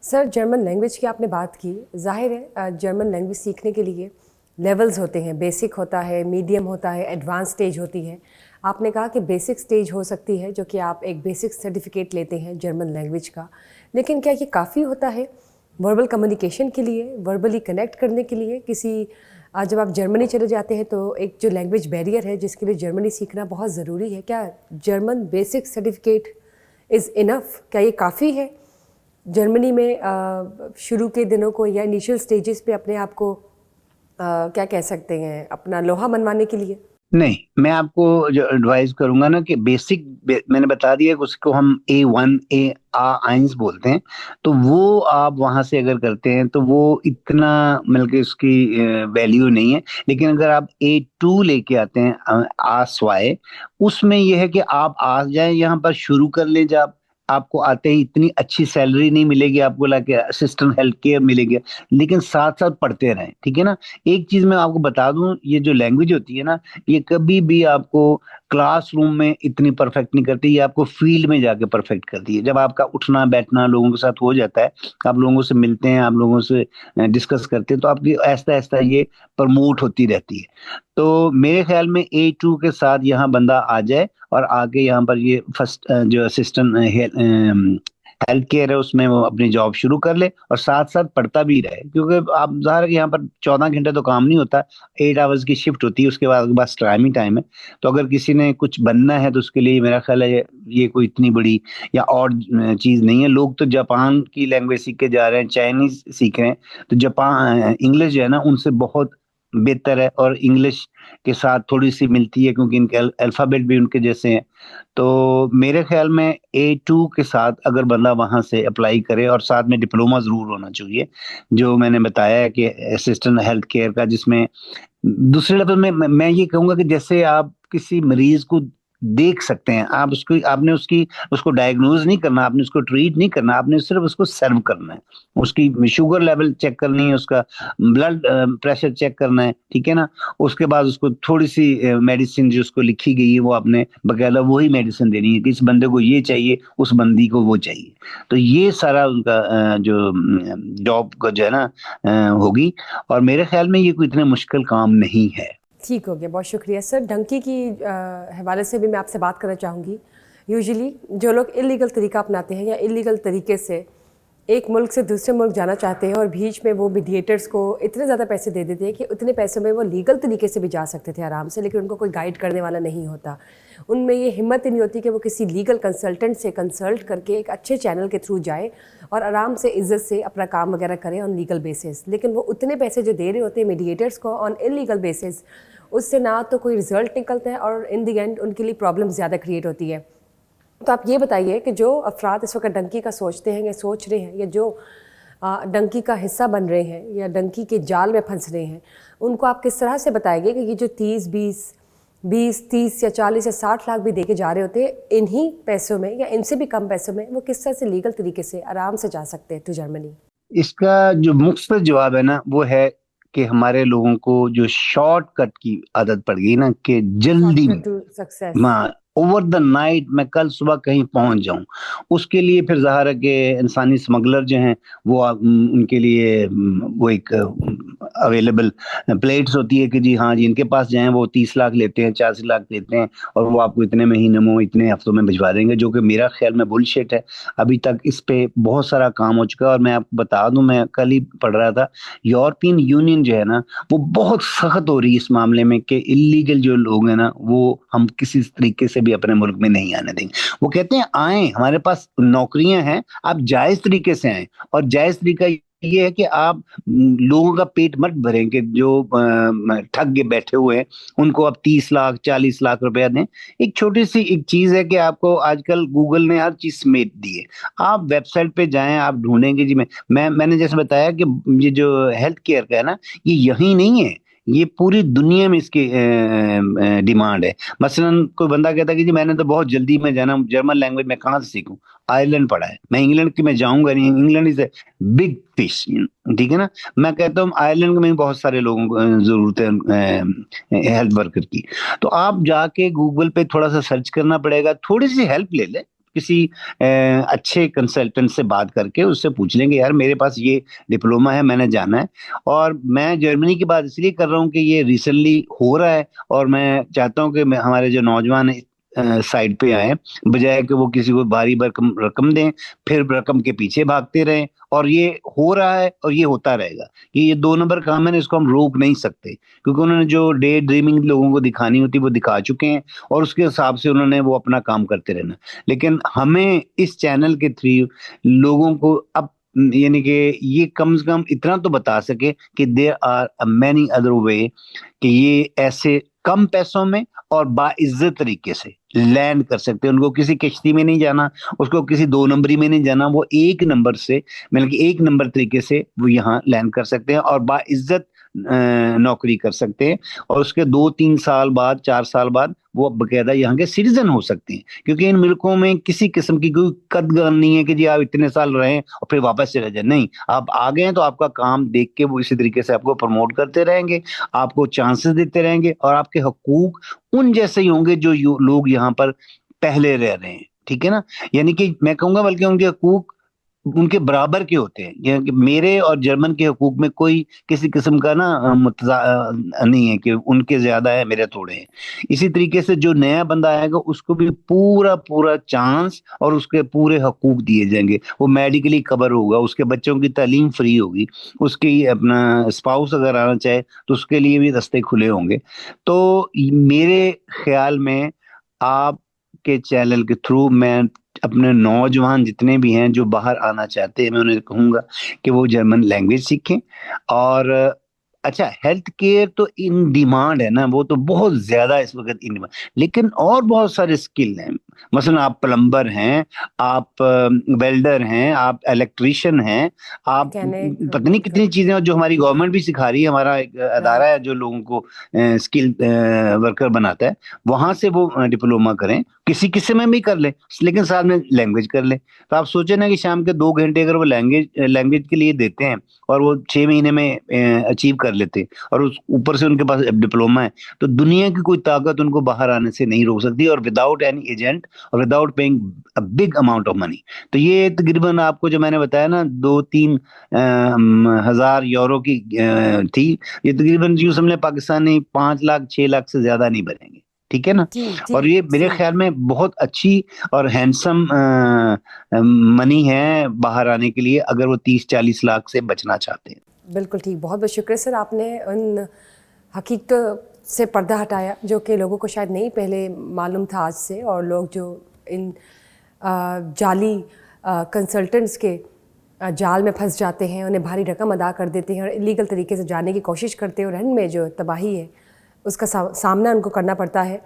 Sir, German language की आपने बात की। ज़ाहिर है जर्मन लैंग्वेज सीखने के लिए लेवल्स होते हैं। बेसिक होता है, मीडियम होता है, एडवांस स्टेज होती है। आपने कहा कि बेसिक स्टेज हो सकती है जो कि आप एक बेसिक सर्टिफिकेट लेते हैं जर्मन लैंग्वेज का। लेकिन क्या ये काफ़ी होता है वर्बल कम्युनिकेशन के लिए, वर्बली कनेक्ट करने के लिए? जब आप जर्मनी चले जाते हैं तो एक जो लैंग्वेज बैरियर है जिसके लिए जर्मनी सीखना बहुत ज़रूरी है, क्या German basic certificate is enough? क्या ये काफ़ी है जर्मनी में शुरू के दिनों को या इनिशियल स्टेजेस पे अपने आप को क्या कह सकते हैं, अपना लोहा मनवाने के लिए? नहीं, मैं आपको जो एडवाइस करूंगा ना कि मैंने बता दिया कि उसको हम A1 ए आ आइंस बोलते हैं। तो वो आप वहां से अगर करते हैं तो वो इतना मिल के उसकी वैल्यू नहीं है। लेकिन अगर आप A2 लेके आते हैं आ स्वाए, उसमें यह है कि आप आ जाए यहाँ पर शुरू कर ले। जब आपको आते ही इतनी अच्छी सैलरी नहीं मिलेगी, आपको लाके असिस्टेंट हेल्थ केयर मिलेगी, लेकिन साथ साथ पढ़ते रहें, ठीक है ना। एक चीज मैं आपको बता दूं, ये जो लैंग्वेज होती है ना, ये कभी भी आपको क्लासरूम में इतनी परफेक्ट नहीं करती, ये आपको फील्ड में जाके परफेक्ट करती है। जब आपका उठना बैठना लोगों के साथ हो जाता है, आप लोगों से मिलते हैं, आप लोगों से डिस्कस करते हैं, तो आपकी ऐसा ऐसा ये प्रमोट होती रहती है। तो मेरे ख्याल में A2 के साथ यहाँ बंदा आ जाए और आके यहाँ पर ये फर्स्ट जो असिस्टेंट हेल्थ केयर है उसमें वो अपनी जॉब शुरू कर ले और साथ साथ पढ़ता भी रहे। क्योंकि आप ज़ाहिर है कि यहाँ पर 14 घंटे तो काम नहीं होता, 8 आवर्स की शिफ्ट होती है, उसके बाद बस टाइम ही टाइम है। तो अगर किसी ने कुछ बनना है तो उसके लिए मेरा ख्याल है ये कोई इतनी बड़ी या और चीज़ नहीं है। लोग तो जापान की लैंग्वेज सीख के जा रहे हैं, चाइनीज सीख रहे हैं। तो जापान इंग्लिश जो है ना उनसे बहुत बेहतर है, और इंग्लिश के साथ थोड़ी सी मिलती है क्योंकि इनके अल्फ़ाबेट भी उनके जैसे हैं। तो मेरे ख्याल में A2 के साथ अगर बंदा वहां से अप्लाई करे, और साथ में डिप्लोमा जरूर होना चाहिए, जो मैंने बताया है कि असिस्टेंट हेल्थ केयर का, जिसमें दूसरे लेवल में मैं ये कहूंगा कि जैसे आप किसी मरीज को देख सकते हैं, आप उसको आपने उसकी उसको डायग्नोज नहीं करना, आपने उसको ट्रीट नहीं करना, आपने सिर्फ उसको सर्व करना है। उसकी शुगर लेवल चेक करनी है, उसका ब्लड प्रेशर चेक करना है, ठीक है ना। उसके बाद उसको थोड़ी सी मेडिसिन जो उसको लिखी गई है वो आपने बकायदा वही मेडिसिन देनी है कि इस बंदे को ये चाहिए, उस बंदी को वो चाहिए। तो ये सारा उनका जो जॉब का जो है ना होगी। और मेरे ख्याल में ये कोई इतने मुश्किल काम नहीं है। ठीक हो गया, बहुत शुक्रिया सर। डंकी की हवाले से भी मैं आपसे बात करना चाहूँगी। यूजुअली जो लोग इलीगल तरीका अपनाते हैं या इलीगल तरीके से एक मुल्क से दूसरे मुल्क जाना चाहते हैं और बीच में वो मीडिएटर्स को इतने ज़्यादा पैसे दे देते हैं कि उतने पैसे में वो लीगल तरीके से भी जा सकते थे आराम से, लेकिन उनको कोई गाइड करने वाला नहीं होता। उनमें ये हिम्मत ही नहीं होती कि वो किसी लीगल कंसल्टेंट से कंसल्ट करके एक अच्छे चैनल के थ्रू जाए और आराम से इज्जत से अपना काम वगैरह करें ऑन लीगल बेसिस। लेकिन वो उतने पैसे जो दे रहे होते हैं मीडिएटर्स को ऑन इलीगल बेसिस, उससे ना तो कोई रिजल्ट निकलता है और इन दी एंड उनके लिए प्रॉब्लम ज़्यादा क्रिएट होती है। तो आप ये बताइए कि जो अफराद इस वक्त डंकी का सोचते हैं या सोच रहे हैं, या जो डंकी का हिस्सा बन रहे हैं या डंकी के जाल में फंस रहे हैं, उनको आप किस तरह से बताएंगे कि ये जो 30 या 40 या 60 लाख भी दे के जा रहे होते हैं इन्हीं पैसों में या इनसे भी कम पैसों में, वो किस तरह से लीगल तरीके से आराम से जा सकते हैं टू जर्मनी? इसका जो मुख्तर जवाब है ना वो है कि हमारे लोगों को जो शॉर्टकट की आदत पड़ गई ना, कि जल्दी शॉर्टकट में, to success. Over the night मैं कल सुबह कहीं पहुंच जाऊं, उसके लिए फिर ज़ाहिर है कि इंसानी स्मगलर जो हैं वो उनके लिए वो एक अवेलेबल प्लेट्स होती है कि जी हाँ जी इनके पास जाएं, वो 30 लाख लेते हैं, 40 लाख लेते हैं, और वो आपको इतने महीने में इतने हफ्तों में भिजवा देंगे, जो कि मेरा ख्याल में बुलशिट है। अभी तक इस पे बहुत सारा काम हो चुका है। और मैं आपको बता दूं, मैं कल ही पढ़ रहा था, यूरोपियन यूनियन जो है ना वो बहुत सख्त हो रही है इस मामले में कि इलीगल जो लोग हैं ना वो हम किसी तरीके से भी अपने मुल्क में नहीं आने देंगे। वो कहते हैं आए, हमारे पास नौकरियां हैं, आप जायज तरीके से आए। और जायज तरीका ये है कि आप लोगों का पेट मत भरें कि जो ठग के बैठे हुए हैं उनको आप 30 लाख 40 लाख रुपया दें। एक छोटी सी एक चीज है कि आपको आजकल गूगल ने हर चीज समेट दी है। आप वेबसाइट पे जाएं, आप ढूंढेंगे जी। मैंने जैसे बताया कि ये जो हेल्थ केयर का है ना, ये यही नहीं है, ये पूरी दुनिया में इसकी डिमांड है। मसलन कोई बंदा कहता है कि जी मैंने तो बहुत जल्दी में जाना, जर्मन लैंग्वेज मैं कहाँ से सीखूं, आयरलैंड पढ़ा है, मैं इंग्लैंड की मैं जाऊंगा नहीं, England is a big fish, ठीक है ना। मैं कहता हूँ आयरलैंड में भी बहुत सारे लोगों को जरूरत है हेल्थ वर्कर की। तो आप जाके गूगल पे थोड़ा सा सर्च करना पड़ेगा, थोड़ी सी हेल्प ले ले किसी अच्छे कंसल्टेंट से बात करके उससे पूछ लेंगे, यार मेरे पास ये डिप्लोमा है, मैंने जाना है। और मैं जर्मनी की बात इसलिए कर रहा हूँ कि ये रिसेंटली हो रहा है, और मैं चाहता हूँ कि हमारे जो नौजवान साइड पे आए, बजाय कि वो किसी को भारी भरकम रकम दें, फिर रकम के पीछे भागते रहें। और ये हो रहा है और ये होता रहेगा। ये 2 नंबर काम है ना, इसको हम रोक नहीं सकते, क्योंकि उन्होंने जो डे ड्रीमिंग लोगों को दिखानी होती है वो दिखा चुके हैं, और उसके हिसाब से उन्होंने वो अपना काम करते रहना। लेकिन हमें इस चैनल के थ्रू लोगों को अब यानी कि ये कम से कम इतना तो बता सके कि there are many other way, कि ये ऐसे कम पैसों में और बाइज्जत तरीके से लैंड कर सकते हैं। उनको किसी किश्ती में नहीं जाना, उसको किसी 2 नंबरी में नहीं जाना, वो 1 नंबर से, मतलब कि 1 नंबर तरीके से वो यहाँ लैंड कर सकते हैं और बाइज्जत नौकरी कर सकते हैं। और उसके 2-3 साल बाद, 4 साल बाद वो बकायदा यहाँ के सिटीजन हो सकते हैं, क्योंकि इन मुल्कों में किसी किस्म की कोई कदर नहीं है कि जी आप इतने साल रहें और फिर वापस चले जाए। नहीं, आप आ गए हैं तो आपका काम देख के वो इसी तरीके से आपको प्रमोट करते रहेंगे, आपको चांसेस देते रहेंगे, और आपके हकूक उन जैसे ही होंगे जो लोग यहाँ पर पहले रह रहे हैं। ठीक है ना? यानी कि मैं कहूंगा बल्कि उनके हकूक उनके बराबर के होते हैं। यानी कि मेरे और जर्मन के हकूक में कोई किसी किस्म का ना नहीं है कि उनके ज्यादा है, मेरे थोड़े हैं। इसी तरीके से जो नया बंदा आएगा उसको भी पूरा पूरा चांस और उसके पूरे हकूक दिए जाएंगे। वो मेडिकली कवर होगा, उसके बच्चों की तालीम फ्री होगी, उसकी अपना स्पाउस अगर आना चाहे तो उसके लिए भी रास्ते खुले होंगे। तो मेरे ख्याल में आप के चैनल के थ्रू मैं अपने नौजवान जितने भी हैं जो बाहर आना चाहते हैं, मैं उन्हें कहूंगा कि वो जर्मन लैंग्वेज सीखें। और अच्छा, हेल्थ केयर तो इन डिमांड है ना, वो तो बहुत ज्यादा इस वक्त इन डिमांड, लेकिन और बहुत सारे स्किल हैं। मसलन आप प्लम्बर हैं, आप वेल्डर हैं, आप इलेक्ट्रिशियन हैं, आप मैकेनिक, पता नहीं कितनी बिल्कुल। चीजें हैं जो हमारी गवर्नमेंट भी सिखा रही है। हमारा एक अदारा राइट। है जो लोगों को स्किल वर्कर बनाता है, वहां से वो डिप्लोमा करें, किसी किसी में भी कर ले, लेकिन साथ में लैंग्वेज कर ले। तो आप सोचे ना कि शाम के 2 घंटे अगर वो लैंग्वेज लैंग्वेज के लिए देते हैं और वो 6 महीने में अचीव कर लेते हैं, और उस ऊपर से उनके पास डिप्लोमा है, तो दुनिया की कोई ताकत उनको बाहर आने से नहीं रोक सकती, और विदाउट एनी एजेंट और without paying a big amount of money. तो ये तकरीबन आपको जो मैंने बताया ना, 2-3 हजार यूरो की थी, ये तकरीबन यूं समझ लें पाकिस्तानी 5 लाख 6 लाख से ज्यादा नहीं बनेंगे। ठीक है ना? जी जी और ये मेरे जी। ख्याल में बहुत अच्छी और हैंडसम मनी है बाहर आने के लिए, अगर वो 30-40 लाख से बचना चाहते हैं। बिल्कुल ठीक, बहुत बहुत शुक्रिया सर, आपने उन हकीकतों से पर्दा हटाया जो कि लोगों को शायद नहीं पहले मालूम था आज से। और लोग जो इन जाली कंसल्टेंट्स के जाल में फंस जाते हैं, उन्हें भारी रकम अदा कर देते हैं और इलीगल तरीके से जाने की कोशिश करते हैं, और एंड में जो तबाही है उसका सामना उनको करना पड़ता है।